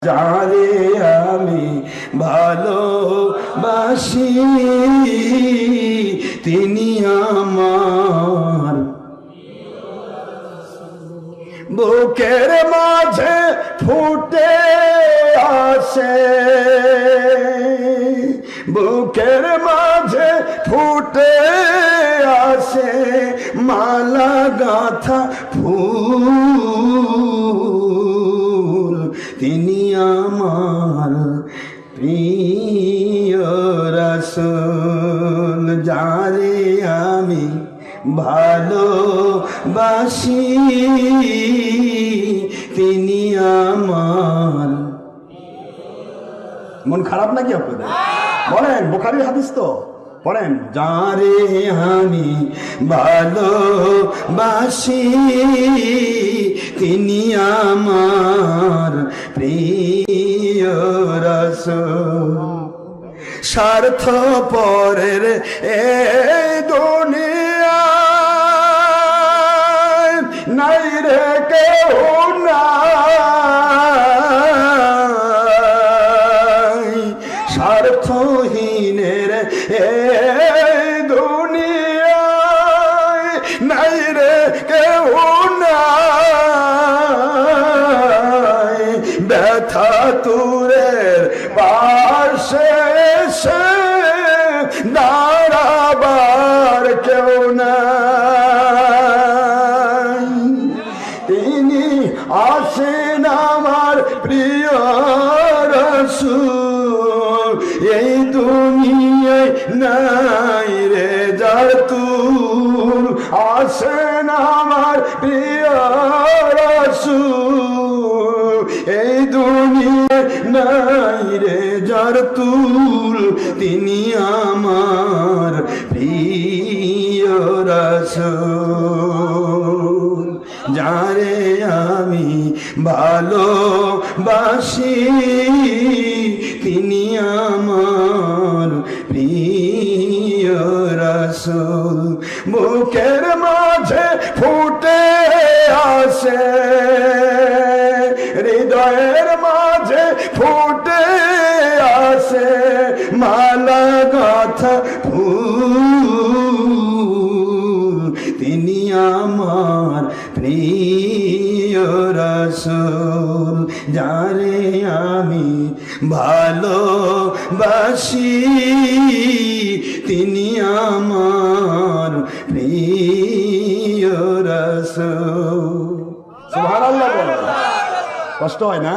যারে আমি ভালোবাসি তিনি আমার বুকের মাঝে ফুটে আসে, বুকের মাঝে ফুটে আসে মালা গাঁথা ফুল তিনি আমার প্রিয় রাসূল। যারে আমি ভালোবাসি তিনি আমার। মন খারাপ নাকি আপনাদের? বলেন, বুখারীর হাদিস তো পড়েন। যারে আমি ভালোবাসি তিনি আমার প্রিয় রাসূল। স্বার্থপরের এ দুনিয়ায় নাই রে কেউ নাই, স্বার্থহীনের এ দুনিয়ায় নাই রে কেউ নাই, ব্যথা তুরের পাশে দাঁড়াবার কেউ নাই। তিনি আসেন আমার প্রিয় রাসূল, এই দুনিয়ায় নাই রে যার তুল। আসেন আমার প্রিয় রাসূল, এই দুনিয়ায় নাই রে যার তুল তিনি আমার প্রিয় রাসূল। যারে আমি ভালোবাসি তিনি আমার প্রিয় রাসূল। বুকের মাঝে ফুটে আসে, হৃদয়ের মাঝে ফুটে আসে মালা গাঁথা ফুল তিনি আমার প্রিয় রাসূল। যারে আমি ভালোবাসি তিনি আমার প্রিয় রাসূল। সুবহানাল্লাহ বলো, কষ্ট হয় না?